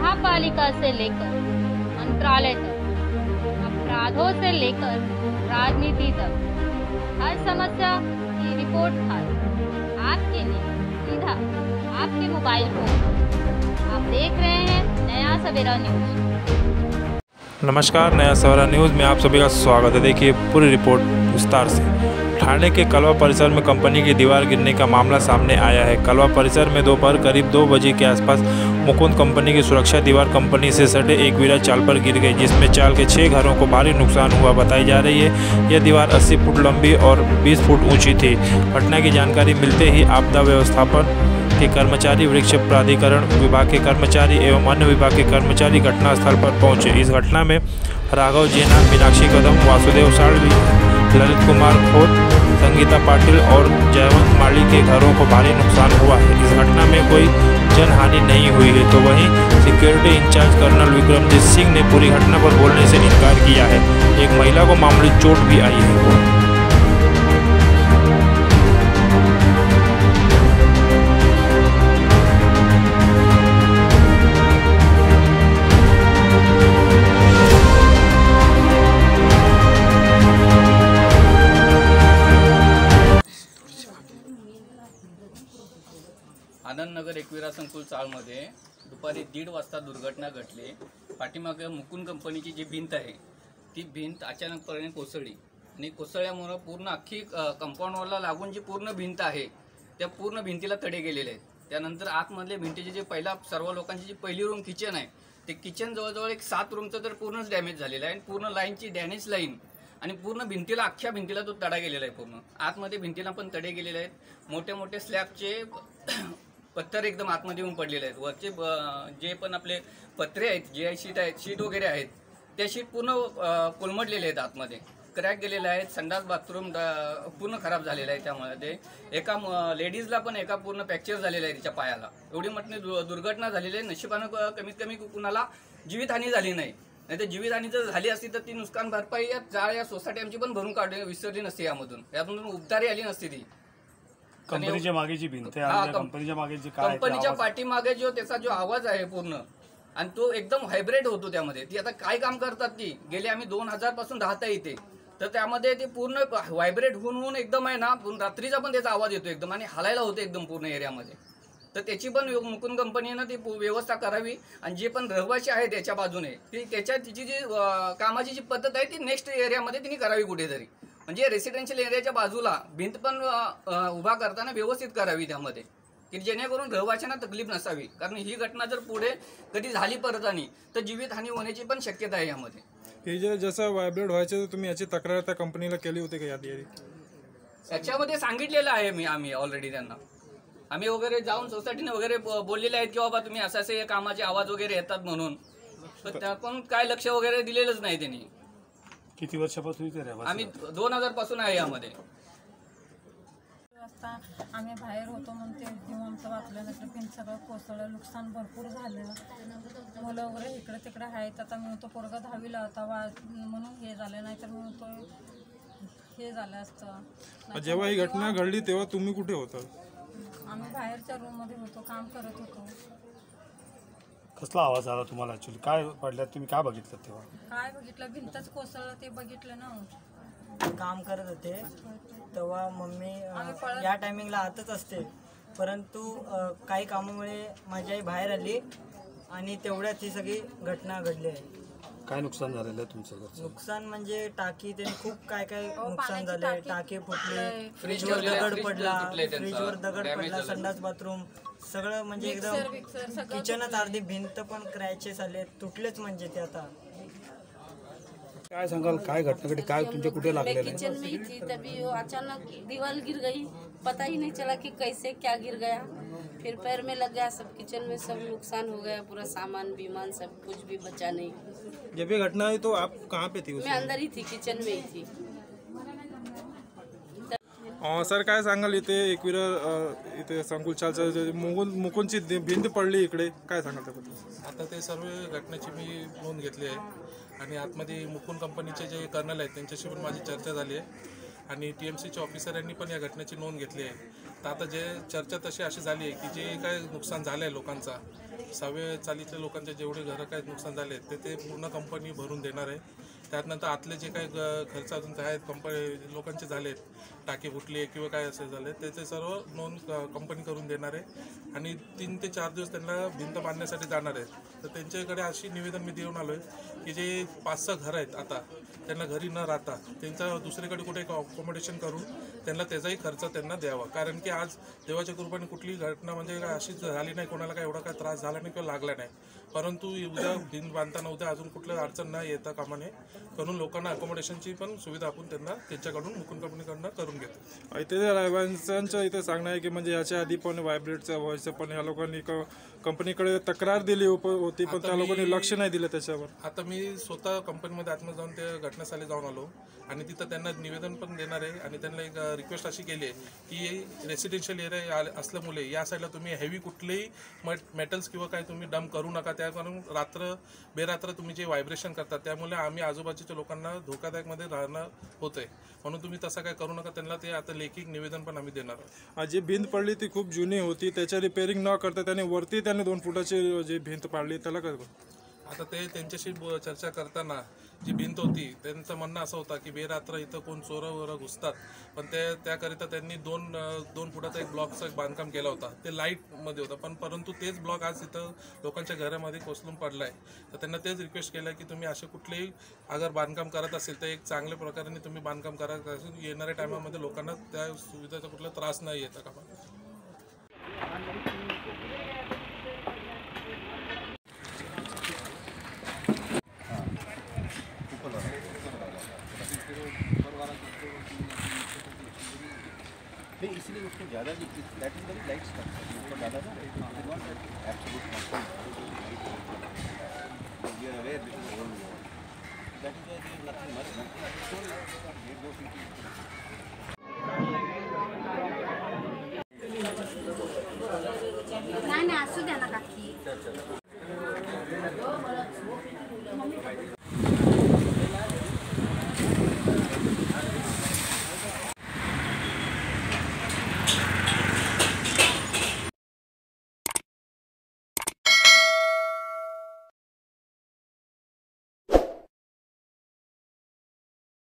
महापालिका से लेकर मंत्रालय तक, अपराधों से लेकर राजनीति तक, हर समस्या की रिपोर्ट खास आपके लिए सीधा आपके मोबाइल फोन। आप देख रहे हैं नया सवेरा न्यूज। नमस्कार, नया सवेरा न्यूज़ में आप सभी का स्वागत है। देखिए पूरी रिपोर्ट विस्तार से। ठाणे के कलवा परिसर में कंपनी की दीवार गिरने का मामला सामने आया है। कलवा परिसर में दोपहर करीब 2 बजे के आसपास मुकुंद कंपनी की सुरक्षा दीवार कंपनी से सटे एक वीरा चाल पर गिर गई, जिसमें चाल के 6 घरों को भारी नुकसान हुआ बताई जा रही है। यह दीवार 80 फुट लंबी और 20 फुट ऊंची थी। घटना की जानकारी मिलते ही आपदा व्यवस्थापन के कर्मचारी, वृक्ष प्राधिकरण विभाग के कर्मचारी एवं अन्य विभाग के कर्मचारी घटनास्थल पर पहुंचे। इस घटना में राघव जेना, मीनाक्षी कदम, वासुदेव साळवी, ललित कुमार खोत, संगीता पाटिल और जयवंत माली के घरों को भारी नुकसान हुआ है। इस घटना में कोई जनहानि नहीं हुई है। तो वहीं सिक्योरिटी इंचार्ज कर्नल विक्रमजीत सिंह ने पूरी घटना पर बोलने से इनकार किया है। एक महिला को मामूली चोट भी आई है। आनंदनगर एकविरा संकुल चाळमध्ये दुपारी 1:30 वाजता दुर्घटना घडली। पाठीमागे मुकुंद कंपनीची जी भिंत आहे ती भिंत अचानकपणे कोसळली आणि कोसळल्यामुळे पूर्ण अख्खी कंपाऊंडवरला लागून जी पूर्ण भिंत आहे त्या पूर्ण भिंतीला तडे गेलेले आहेत। त्यानंतर आतमधले भिंतीचे जे पहिला सर्व लोकांची जी पहिली रूम किचन आहे ते किचन जवळजवळ एक 7 रूमचं तर पूर्णच डॅमेज झालेलं आहे आणि पूर्ण लाईनची डॅमेज लाईन आणि पूर्ण भिंतीला अख्ख्या भिंतीला तो तडा गेलेला आहे। पूर्ण आतमध्ये भिंतीला पण तडे गेलेले आहेत। मोठे मोठे स्लॅबचे पत्थर एकदम आतमध्ये येऊन पडलेले आहेत। वरचे जे पण आपले पत्रे आहेत, जे शीट आहेत, शीट वगैरे आहेत, त्या शीट पूर्ण कोलमडलेले आहेत, आतमध्ये क्रॅक गेलेले आहेत। संडास बाथरूम पूर्ण खराब झालेला आहे। त्यामुळे एका लेडीजला पण एका पूर्ण फ्रॅक्चर झालेला आहे तिच्या पायाला। एवढी मोठी दुर्घटना झालेली आहे। नशिबानं कमीत कमी कुणाला जीवितहानी झाली नाही, नाही तर जीवितहानी जर झाली असती तर ती नुकसान भरपाई या सोसायटी आमची पण भरून काढली विसरली नसती। यातून उबदारी आली नसती ती। कंपनीच्या मागेची भिंत आहे, कंपनीच्या मागेची काय, कंपनीच्या पाठीमागे जो त्याचा जो आवाज आहे पूर्ण, आणि तो एकदम व्हायब्रेट होतो त्यामध्ये। ती आता काय काम करतात ती गेले आम्ही 2000 पासून राहता इथे, तर त्यामध्ये ते पूर्ण व्हायब्रेट होऊन एकदम आहे ना, रात्रीचा पण त्याचा आवाज येतो एकदम आणि हलायला होते एकदम पूर्ण एरियामध्ये। तर त्याची पण मुकुंद कंपनीनं ती व्यवस्था करावी आणि जे पण रहिवासी आहे त्याच्या बाजूने तिची जी कामाची जी पद्धत आहे ती नेक्स्ट एरियामध्ये तिने करावी कुठेतरी, म्हणजे रेसिडेन्शियल एरियाच्या बाजूला भिंत पण उभा करताना व्यवस्थित करावी त्यामध्ये, की जेणेकरून रहिवाशांना तकलीफ नसावी। कारण ही घटना जर पुढे कधी झाली परत आणि तर जीवितहानी होण्याची पण शक्यता आहे यामध्ये। हे जसं व्हायब्रेट व्हायचं तुम्ही याची तक्रार त्या कंपनीला केली होती का? याच्यामध्ये सांगितलेलं आहे आम्ही ऑलरेडी त्यांना, आम्ही वगैरे जाऊन सोसायटीने वगैरे बोललेले आहेत की बाबा तुम्ही असे कामाचे आवाज वगैरे येतात म्हणून, तर त्या पण काय लक्ष वगैरे दिलेलंच नाही त्यांनी। किती वर्षापासून इथे राहता? आम्ही 2000 पासून आहे यामध्ये। आम्ही बाहेर होतो म्हणून ते आमचं वाचलं नसलं, भिंत सगळं कोसळलं, नुकसान भरपूर झालेलं। मुलं वगैरे इकडे तिकडे आहेत। आता मी तो पोरगा 10वीला होता म्हणून हे झालं, नाही तर मी तो हे झालं असतं। जेव्हा ही घटना घडली तेव्हा तुम्ही कुठे होता? आम्ही बाहेरच्या रूममध्ये होतो, काम करत होतो। कसला आवाज आला तुम्हाला? ऍक्च्युअली काय पडल्यात, तुम्ही काय बघितलं तेव्हा? काय बघितलं, भिंतच कोसळलं ते बघितलं ना। काम करत होते तेव्हा मम्मी या टायमिंगला आतच असते, परंतु काही कामामुळे माझी आई बाहेर आली आणि तेवढ्यात ही सगळी घटना घडली आहे। काय नुकसान झालेलं आहे तुमचं? नुकसान म्हणजे टाकी ते खूप काय काय नुकसान झाले, टाके फुटले, फ्रीजवर दगड पडला, फ्रीजवर दगड पडला, संडास बाथरूम सगळं म्हणजे एकदम किचनच अर्धी भिंत पण क्रॅचेस आले, तुटलेच म्हणजे ते। आता काय सांगाल, काय घटना घडली, काय तुमच्या कुठे लागलेलं आहे? किचन में ही थी, तभी अचानक दीवार गिर गई, पता ही नहीं चला कि कैसे क्या गिर गया, फिर पैर में लग गया, सब किचन में सब नुकसान हो गया, पूरा सामान बीमान सब कुछ भी बचा नहीं। जब ये घटना हुई तो आप कहाँ पे थी? मैं अंदर ही थी, किचन में ही थी। सर काय सांगाल, इथे एकविरा इथे संकुल चालचं मुकुंदची भिंत पडली इकडे, काय सांगाल त्याबद्दल? आता ते सर्व घटनेची मी नोंद घेतली आहे आणि आतमध्ये मुकुंद कंपनीचे जे कर्नल आहेत त्यांच्याशी पण माझी चर्चा झाली आहे आणि TMCच्या ऑफिसरांनी पण या घटनेची नोंद घेतली आहे। तर आता जे चर्चा तशी अशी झाली आहे की जे काय नुकसान झालं आहे लोकांचा 6व्या चालीच्या लोकांचे जेवढे घरं काय नुकसान झाले ते पूर्ण कंपनी भरून देणार आहे. त्यानंतर आतले जे काही खर्च अजून आहेत कंपनी लोकांचे झालेत, टाकी फुटली किंवा काय असे झाले ते सर्व नोंद कंपनी करून देणार आहे आणि 3 ते 4 दिवस त्यांना भिंत बांधण्यासाठी जाणार आहे. तर त्यांच्याकडे अशी निवेदन मी देऊन आलो आहे की जे 5-6 घरं आहेत आता त्यांना घरी न राहता त्यांचा दुसरीकडे कुठे अकोमोडेशन करून त्यांना त्याचाही खर्च त्यांना द्यावा. कारण की आज देवाच्या कृपेने कुठली घटना म्हणजे अशी झाली नाही, कोणाला काय एवढा काय त्रास झाला नाही किंवा लागला नाही. परंतु उद्या भिंत बांधताना उद्या अजून कुठल्या अडचण न येता कामा नये करून लोकांना अकोमोडेशनची पण सुविधा आपण त्यांच्याकडून मुकुंद कंपनीकडनं करून घेतो. इथे रहिवाशांचं इथे सांगणं आहे की म्हणजे याच्या आधी पण व्हायब्रेटचं व्हायचं पण या लोकांनी कंपनीकडे तक्रार दिली होती पण त्या लोकांनी लक्ष नाही दिलं त्याच्यावर. आता मी स्वतः कंपनीमध्ये आतमध्ये जाऊन ते घटनास्थळी जाऊन आलो आणि तिथं त्यांना निवेदन पण देणार आहे आणि त्यांना एक रिक्वेस्ट अशी केली आहे की रेसिडेन्शियल एरिया असल्यामुळे या साईडला तुम्ही हेवी कुठलेही मेटल्स किंवा काय तुम्ही डंप करू नका. त्या कारण बेरात्र तुम्ही जे व्हायब्रेशन करतात त्यामुळे आम्ही आजूबाजूच्या लोकांना धोकादायकमध्ये राहणं होतंय, म्हणून तुम्ही तसं काय करू नका. त्यांना ते आता लेखी निवेदन पण आम्ही देणार आहोत. जी भिंत पडली ती खूप जुनी होती, त्याच्या रिपेअरिंग न करता त्याने वरती 2 फुटाची जी भिंत पाडली त्याला काय आता ते त्यांच्याशी चर्चा करताना जी भिंत होती त्यांचं म्हणणं असं होतं की बेरात्र इथं कोण चोरं घुसतात, पण त्याकरिता त्यांनी 2 फुटाचा एक ब्लॉकचं बांधकाम केला होता. ते लाईटमध्ये होतं परंतु तेच ब्लॉक आज इथं लोकांच्या घरामध्ये कोसळून पडला आहे. तर त्यांना तेच रिक्वेस्ट केलं की तुम्ही असे कुठलेही अगर बांधकाम करत असेल तर एक चांगल्या प्रकारे तुम्ही बांधकाम करत असेल, येणाऱ्या टायमामध्ये लोकांना त्या सुविधेचा कुठला त्रास नाही येता का. नहीं इसलिए उसको ज़्यादा भी that is very light structure उसको ज़्यादा ना not absolute we are aware this is old that is nothing much नाही असू द्या ना काकी.